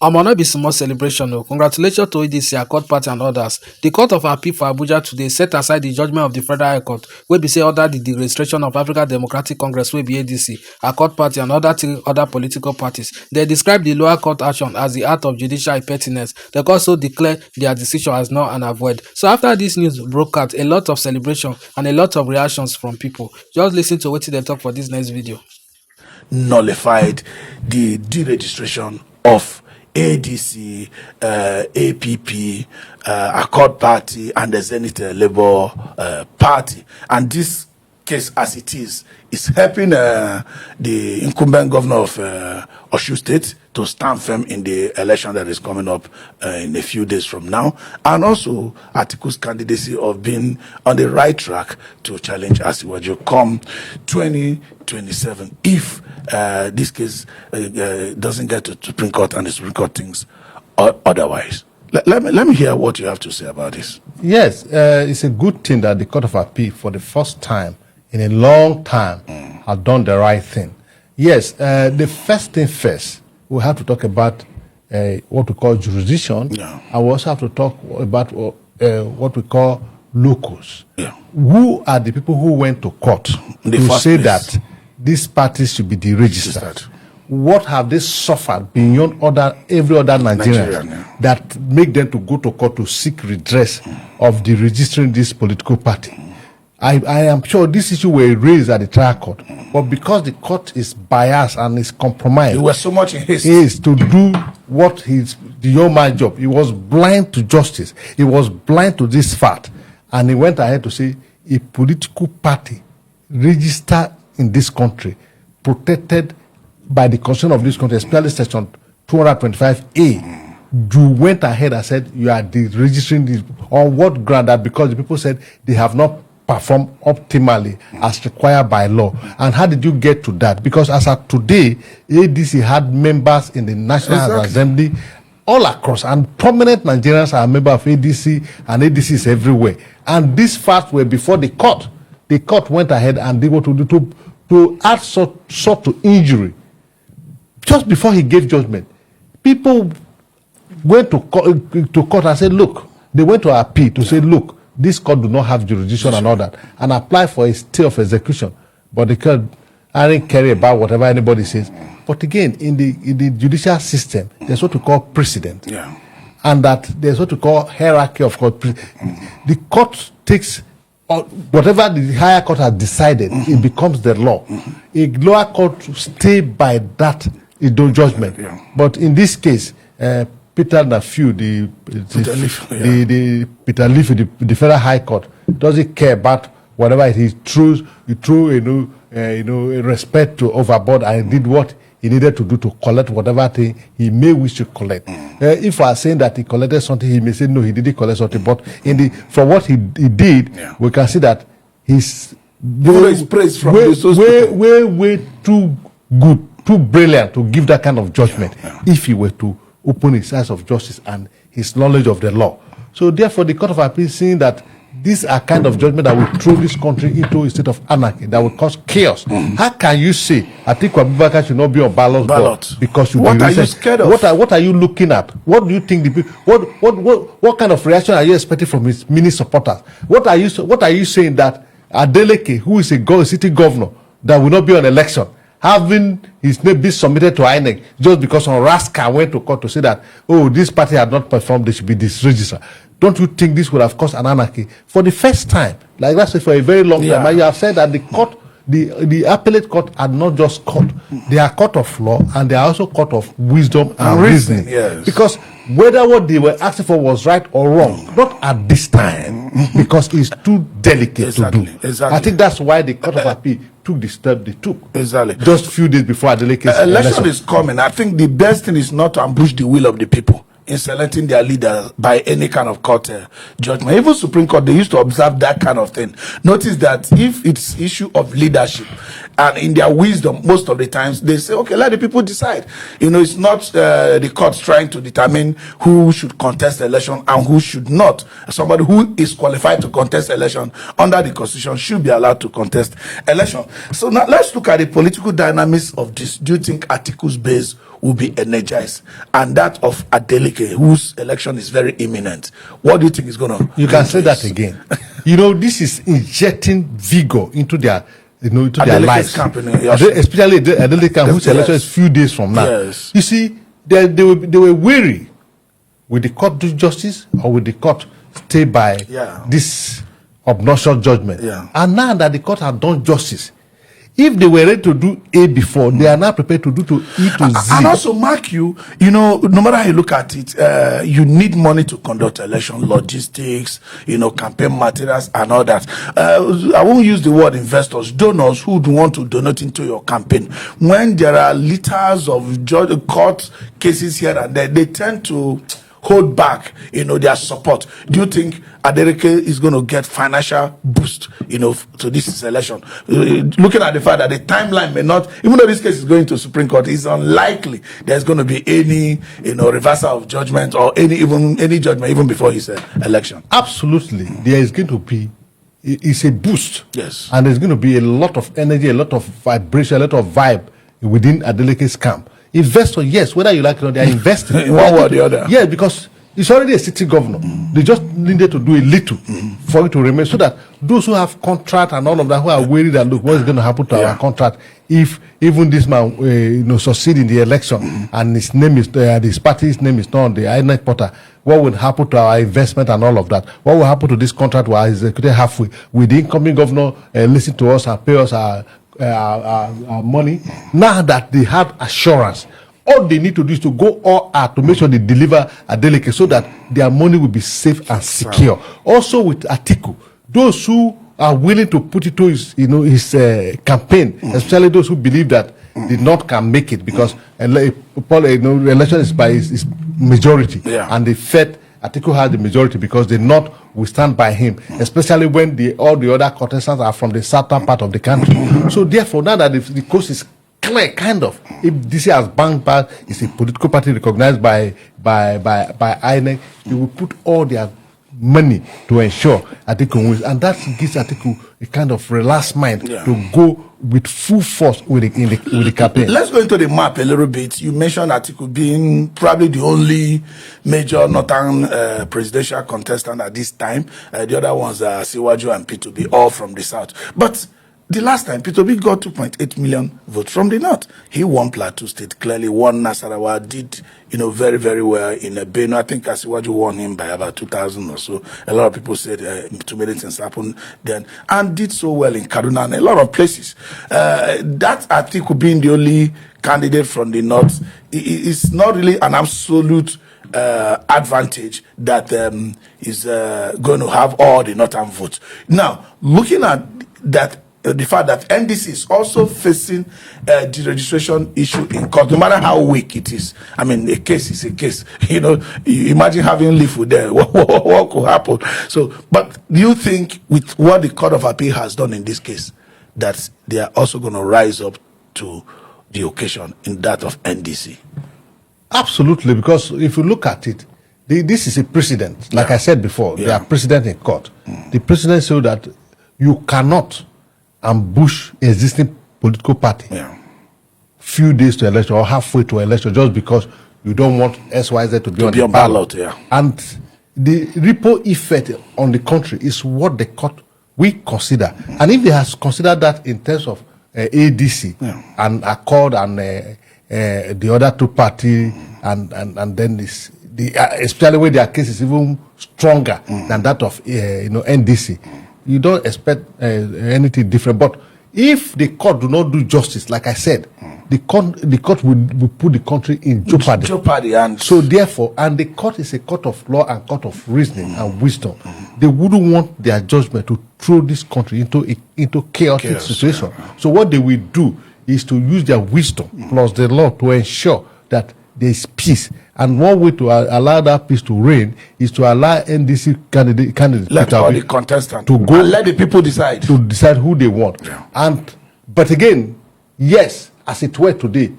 No be small celebration. Oh. Congratulations to ADC, Accord Party and others. The Court of Appeal for Abuja today set aside the judgment of the Federal High Court, wey be say order the deregistration of African Democratic Congress, wey be ADC, Accord Party and other political parties. They describe the lower court action as the act of judicial impertinence. They also declare their decision as null and void. So after this news broke out, a lot of celebration and a lot of reactions from people. Just listen to what they talk for this next video. Nullified the deregistration of ADC, APP, Accord Party, and the Zenith Labour Party. And this case, as it is helping the incumbent governor of Osun State to stand firm in the election that is coming up in a few days from now, and also Atiku's candidacy of being on the right track to challenge Asiwaju come 2027 if this case doesn't get to Supreme Court and the Supreme Court thinks otherwise. Let me hear what you have to say about this. Yes, it's a good thing that the Court of Appeal, for the first time in a long time, have done the right thing. Yes, the first thing first, we have to talk about what we call jurisdiction, and we also have to talk about what we call locals. Who are the people who went to court to say that these parties should be deregistered? What have they suffered beyond every other Nigerian that make them to go to court to seek redress of deregistering this political party? I am sure this issue were raised at the trial court, but because the court is biased and is compromised, it was so much in haste to do what the yeoman job. He was blind to justice. He was blind to this fact, and he went ahead to say a political party registered in this country, protected by the constitution of this country, especially section 225A. You went ahead and said you are deregistering this on what ground? That because the people said they have not perform optimally as required by law. And how did you get to that? Because as of today, ADC had members in the National Assembly all across, and prominent Nigerians are members of ADC, and ADC is everywhere. And these facts were before the court. The court went ahead and they were to add sort to injury. Just before he gave judgment, people went to court and said, look, they went to appeal to say, look, this court do not have jurisdiction and all that, and apply for a stay of execution. But the court, I didn't care about whatever anybody says. But again, in the judicial system, there's what we call precedent. And that there's what we call hierarchy of court. The court takes whatever the higher court has decided, it becomes the law. A lower court stay by that judgment. But in this case, Peter Nafiu, Peter Leaf, the Federal High Court, doesn't care about whatever he threw respect to overboard, and did what he needed to do to collect whatever thing he may wish to collect. If I are saying that he collected something, he may say no, he didn't collect something. But for what he did, we can see that he's way too good, too brilliant to give that kind of judgment if he were to open his eyes of justice and his knowledge of the law. So therefore, the Court of Appeal seeing that these are kind of judgment that will throw this country into a state of anarchy, that will cause chaos. How can you say Atiku Abubakar should not be on ballot because you what are you scared of? What are you looking at? What do you think what kind of reaction are you expecting from his mini supporters? What are you saying that Adeleke, who is a city governor, that will not be on election, having his name be submitted to INEC just because some rascal went to court to say that, oh, this party had not performed, they should be disregistered? Don't you think this would have caused an anarchy? For the first time, like that's for a very long time, and you have said that the court, the appellate court are not just court. They are court of law, and they are also court of wisdom and reasoning. Because whether what they were asking for was right or wrong, not at this time, because it's too delicate to do. I think that's why the Court of Appeal took the step they took. Just a few days before Adeleke's election is coming. I think the best thing is not to ambush the will of the people in selecting their leader by any kind of court judgment. Even Supreme Court, they used to observe that kind of thing. Notice that if it's issue of leadership and in their wisdom, most of the times they say, okay, let the people decide. It's not the courts trying to determine who should contest the election and who should not. Somebody who is qualified to contest election under the constitution should be allowed to contest election. So now let's look at the political dynamics of this. Do you think Atiku's base will be energized, and that of Adeleke, whose election is very imminent? What do you think is going to? You can say that again. This is injecting vigor into their, into their lives. Especially Adeleke, whose election is few days from now. Yes. You see, they were weary with the court do justice or with the court stay by this obnoxious judgment. And now that the court have done justice, if they were ready to do A before, they are now prepared to do to E to Z. And also, mark no matter how you look at it, you need money to conduct election, logistics, campaign materials and all that. I won't use the word investors, donors who would want to donate into your campaign. When there are litters of court cases here and there, they tend to hold back, their support. Do you think Adeleke is going to get financial boost, to this election? Looking at the fact that the timeline may not, even though this case is going to Supreme Court, it's unlikely there's going to be any, reversal of judgment or any judgment even before his election. Absolutely, there is going to be. It's a boost. Yes, and there's going to be a lot of energy, a lot of vibration, a lot of vibe within Adeleke's camp. Investors, yes, whether you like it or not, they are investing in one way or the other. Yeah, because he's already a city governor. They just needed to do a little for it to remain, so that those who have contract and all of that, who are worried that look, what is going to happen to our contract if even this man succeed in the election and his name is his party's name is not on the INEC portal, what will happen to our investment and all of that? What will happen to this contract while he's executed halfway? Will the incoming governor listen to us and pay us our money? Now that they have assurance, all they need to do is to go all out to make sure they deliver Adeleke so that their money will be safe and secure. Also with Atiku, those who are willing to put it to his campaign, especially those who believe that the North can make it, because election is by his majority, and they fed Atiku has the majority because the North will stand by him, especially when all the other contestants are from the southern part of the country. So therefore, now that the coast is clear, kind of, if DC has banged back, it's a political party recognized by INEC, they will put all their money to ensure Atiku wins, and that gives Atiku a kind of relaxed mind to go with full force with the campaign. Let's go into the map a little bit. You mentioned Atiku being probably the only major northern presidential contestant at this time. The other ones are Siwaju and P2B, all from the south. But the last time, P2B got 2.8 million votes from the north. He won Plateau State, clearly won Nasarawa, did very, very well in Benue. I think Asiwaju won him by about 2,000 or so. A lot of people said too many things happened then, and did so well in Kaduna and a lot of places. That Atiku being the only candidate from the north is not really an absolute advantage that is going to have all the northern votes. Now, looking at that, the fact that NDC is also facing the registration issue in court, no matter how weak it is. I mean, a case is a case. You imagine having lived with them. What could happen? So, but do you think with what the Court of Appeal has done in this case, that they are also going to rise up to the occasion in that of NDC? Absolutely, because if you look at it, this is a precedent. Like I said before, they are precedent in court. The precedent shows that you cannot ambush existing political party few days to election or halfway to election just because you don't want SYZ to be on the ballot. And the ripple effect on the country is what the court we consider. And if they has considered that in terms of ADC and Accord and the other two party and then this, especially where their case is even stronger than that of NDC, you don't expect anything different. But if the court do not do justice, like I said, the court will put the country in jeopardy. And so therefore, and the court is a court of law and court of reasoning and wisdom. They wouldn't want their judgment to throw this country into chaotic situation. So what they will do is to use their wisdom plus the law to ensure that there is peace. And one way to allow that peace to reign is to allow NDC candidates let all the contestants to go and let the people decide who they want. And But again, yes, as it were today,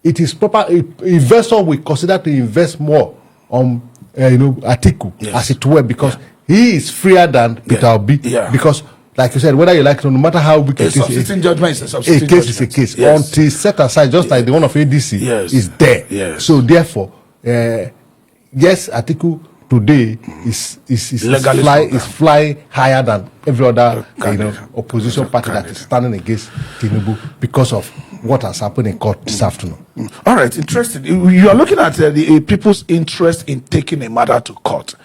it is proper. Investor will consider to invest more on Atiku, Yes. as it were, because he is freer than Peter Obi. Yeah. Because, like you said, whether you like it or no matter how big A it is, subsisting judgment is a a subsisting case is a judgment. case. Yes. Until set aside, just like the one of ADC Yes. is there. Yes. So therefore, yes, Atiku today Legally is flying higher than every other candidate. opposition party that is standing against Tinubu because of what has happened in court this afternoon. All right, interesting. You are looking at the people's interest in taking a matter to court.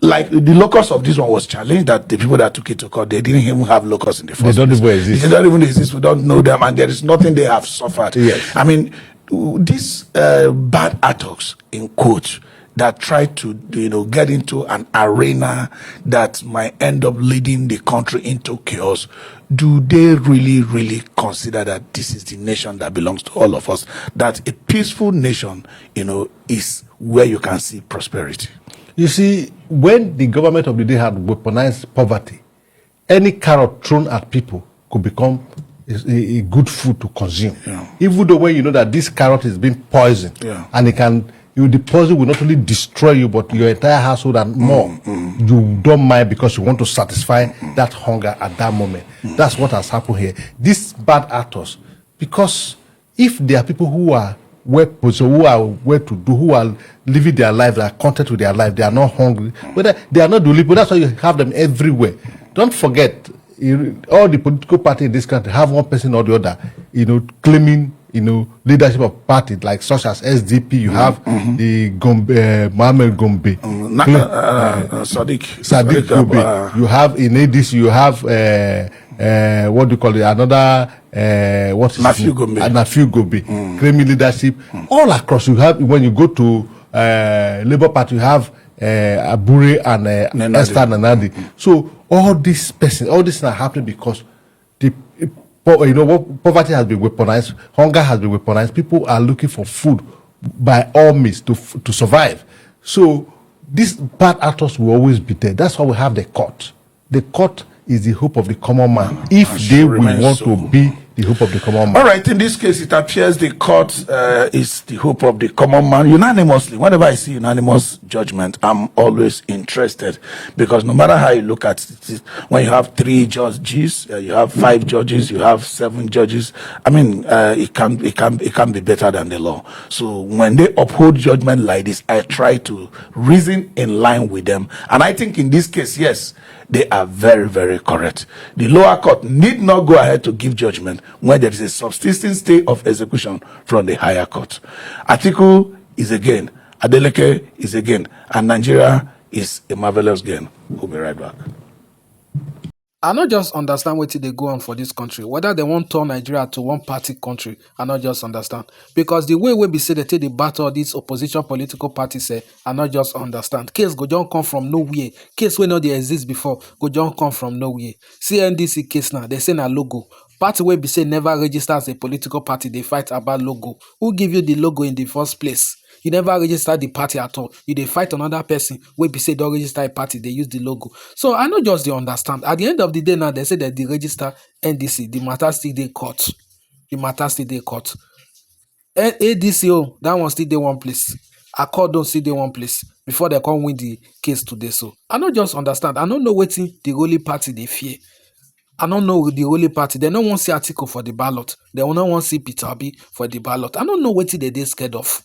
Like the locus of this one was challenged, that the people that took it to court, they didn't even have locus in the first don't place. even exist. They don't even exist. We don't know them, and there is nothing they have suffered. Yes. I mean, these bad actors in quotes that try to get into an arena that might end up leading the country into chaos, do they really consider that this is the nation that belongs to all of us, that a peaceful nation is where you can see prosperity? You see, when the government of the day had weaponized poverty, any carrot thrown at people could become a good food to consume. Yeah. Even though when you know that this carrot is being poisoned, Yeah. and the poison will not only destroy you, but your entire household and more. You don't mind because you want to satisfy that hunger at that moment. That's what has happened here. These bad actors, because if there are people who are well-positioned, who are well-to-do, who are living their life, they are content with their life, they are not hungry, whether they are not the only people, that's why you have them everywhere. Don't forget, all the political parties in this country have one person or the other, claiming, leadership of parties like such as SDP. You have the Mohammed Gombe, Sadiq Gombe. You have in ADC, you have what do you call it? Another Nafiu Gombe. Nafiu Gombe, claiming leadership all across. You have, when you go to Labour Party, you have Abure and Esther Nanadi. So all these things are happening because poverty has been weaponized, hunger has been weaponized. People are looking for food by all means to survive. So these bad actors will always be there. That's why we have the court. The court is the hope of the common man, if they will want to be the hope of the common man. All right, in this case, it appears the court is the hope of the common man unanimously. Whenever I see unanimous judgment, I'm always interested, because no matter how you look at it, when you have 3 judges, you have 5 judges, you have 7 judges. I mean, it can be better than the law. So when they uphold judgment like this, I try to reason in line with them, and I think in this case, yes, they are very correct. The lower court need not go ahead to give judgment when there is a subsisting stay of execution from the higher court. Atiku is again, Adeleke is again, and Nigeria is a marvelous game. We'll be right back. I not just understand wetin dey go on for this country, whether they want turn Nigeria to one party country. I not just understand, because the way we be say they take the battle these opposition political parties say, I not just understand. Case go just come from nowhere. Case wey no dey exist before go just come from nowhere. CNDC case now, they say na logo. Party wey be say never register as a political party, they fight about logo. Who give you the logo in the first place? You never register the party at all. You dey fight another person wey be say don't register a party, they use the logo. So I not just dey understand. At the end of the day now, they say that they register NDC, the matter still dey court. The matter still dey court. ADC, that one still dey one place. Accord don't still dey one place before they come win the case today. So I not just understand. I don't know wetin the ruling party they fear. I don't know the ruling party. They don't want to see Atiku for the ballot. They don't want to see Peter Obi for the ballot. I don't know what they scared of.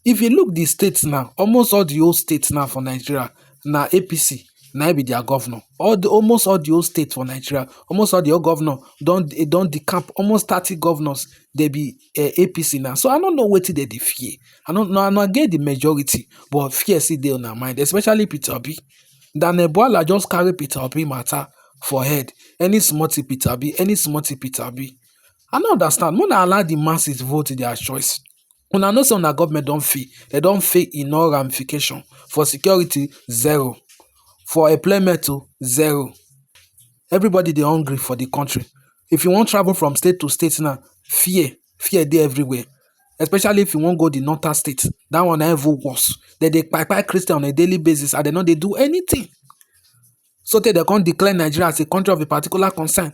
If you look the states now, almost all the old states now for Nigeria, now APC, now be their governor. Almost all the old states for Nigeria, almost all the old governor don't decamp. Almost 30 governors, they be APC now. So I don't know what they fear. I don't know. I not get the majority, but fear see they on their mind, especially Peter Obi. Dan Ebola just carry Peter Obi matter for head. Any smarty Peter Obi, any smarty Peter Obi. I don't understand. When I allow the masses vote their choice. When I know some government don't fail, they don't fail in all ramification. For security, 0. For employment, 0. Everybody they hungry for the country. If you want travel from state to state now, fear there everywhere. Especially if you want go the northern state, that one even worse. They pipe Christian on a daily basis and they know they do anything. So they can't declare Nigeria as a country of a particular concern.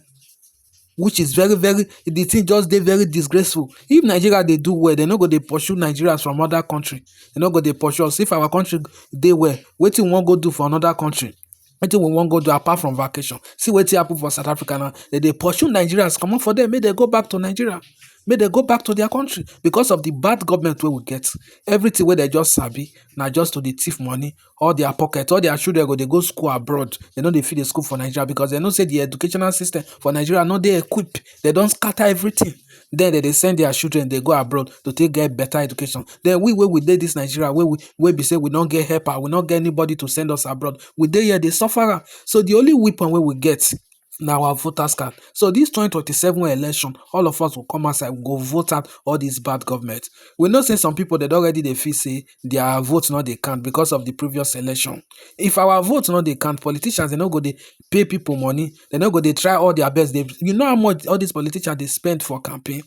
which is very very, the thing just dey very disgraceful. If Nigeria dey do well, dem no go dey pursue Nigerians from other country, dem no go dey pursue us. If our country dey well, wetin we wan go do for another country? Wetin we wan go do apart from vacation? See wetin happen for South Africa now. Dem dey pursue Nigerians comot for there, make dem go back to Nigeria, make dem go back to their country, because of the bad government wey we get. Everything wey dem just sabi na just to dey thief money, all their pocket, all their children go dey go school abroad. Dem no dey fit dey school for Nigeria because dem know say the educational system for Nigeria no dey equipped. Dem don scatter everything. Then dem dey send their children dey go abroad to take get better education. Then we wey we dey this Nigeria, wey be say we no get helper, we no get anybody to send us abroad, we dey here dey suffer am. So the only weapon wey we get na our voters card. So this 2027 election, all of us will come outside, we go vote out all this bad government. We know say some people dem don already dey feel say their vote no dey count because of the previous election. If our vote no dey count, politicians dem no go dey pay people money, dem no go dey try all their best. You know how much all these politicians dey spend for campaign?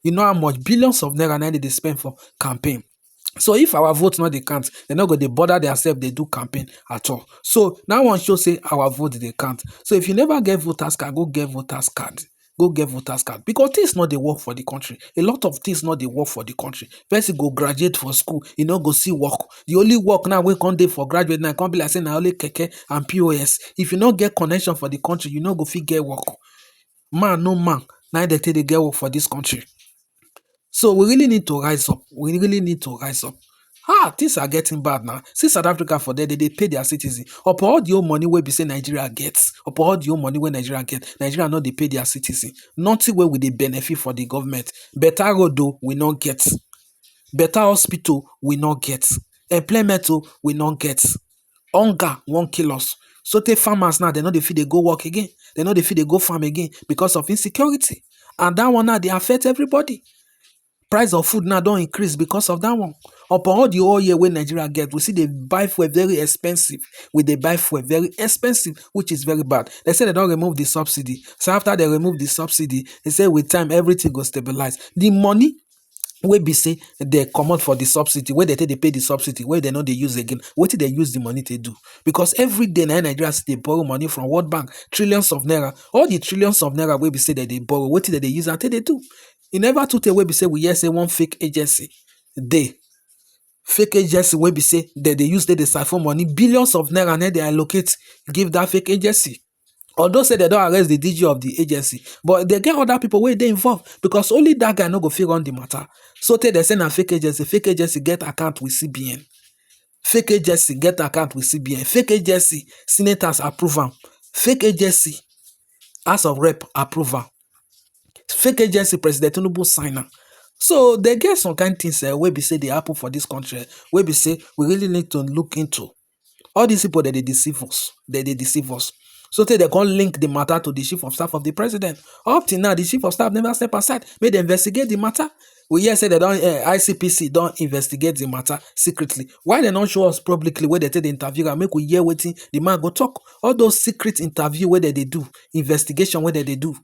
You know how much billions of naira na dey spend for campaign? So if our vote no dey count, dem no go dey bother themselves dey do campaign at all. So that one show say our vote dey count. So if you never get voters card, go get voters card. Go get voters card, because things no dey work for the country. A lot of things no dey work for the country. Person go graduate for school, e no go see work. The only work now wey come dey for graduate now come be like say na only keke and POS. If you no get connection for the country, you no go fit get work. Man no man, na dem take dey get work for this country. So we really need to rise up. We really need to rise up. Things are getting bad now. See South Africa for there, they pay their citizens. Upon all the old money wey be say Nigeria gets, upon all the old money wey Nigeria get, Nigeria no dey pay their citizens. Nothing wey we dey benefit for the government. Better road though, we no get. Better hospital, we no get. Employment though, we no get. Hunger wan kill us. So take farmers now, they no dey fit dey go work again. They no dey fit dey go farm again because of insecurity. And that one now, dey affect everybody. Price of food now don increase because of that one. Upon all the whole year wey Nigeria get, we see they buy fuel very expensive. We dey buy fuel very expensive, which is very bad. They say they don remove the subsidy. So after they remove the subsidy, they say with time everything go stabilize. The money wey be say they comot for the subsidy, wey they take dey pay the subsidy, wey they no dey use again, wetin they use the money to do? Because every day na Nigeria still dey borrow money from World Bank, trillions of naira. All the trillions of naira wey be say they borrow, wetin they dey use am take dey do? E never too tey wey be say we hear say one fake agency dey. Fake agency wey be say dem dey use dey siphon money, billions of naira na dey allocate give that fake agency. Although say they don arrest the DG of the agency, but they get other people wey dey involved, because only that guy no go fit run the matter. So tey they say na fake agency get account with CBN. Fake agency get account with CBN. Fake agency senators approve am. Fake agency House of Rep approve am. Fake agency President Tinubu sign am. So they get some kind things wey be say dey happen for this country, wey be say we really need to look into. All these people that they deceive us, So tey they can't link the matter to the chief of staff of the president. Up till now, the chief of staff never step aside, make them investigate the matter. We hear say they don't ICPC don't investigate the matter secretly. Why they not show us publicly where they take the interview and make we hear wetin the man go talk? All those secret interview where they do, investigation where they do.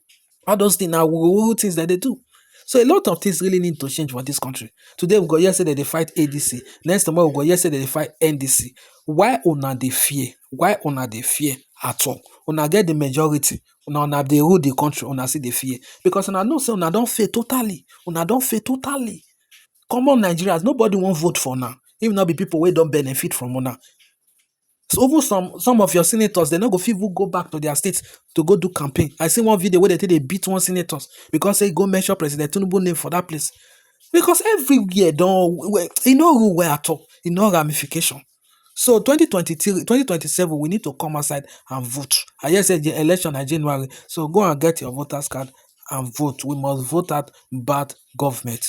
All those things are things that they do. So a lot of things really need to change for this country. Today we go hear say that they fight ADC. Next tomorrow we go hear say that they fight NDC. Why una dey fear? Why una dey fear at all? Una get the majority. Una dey rule the country. Una see the fear, because una know say una don fail totally. Una don fail totally. Common Nigerians, nobody won't vote for now. If not be people wey don benefit from una. So even some of your senators, they no go fit go back to their states to go do campaign. I see one video where they take they beat one senators because they go mention President Tinubu name for that place. Because everywhere e no rule well at all. E no ramification. So 2023, 2027, we need to come outside and vote. I just said the election in January. So go and get your voters card and vote. We must vote out bad government.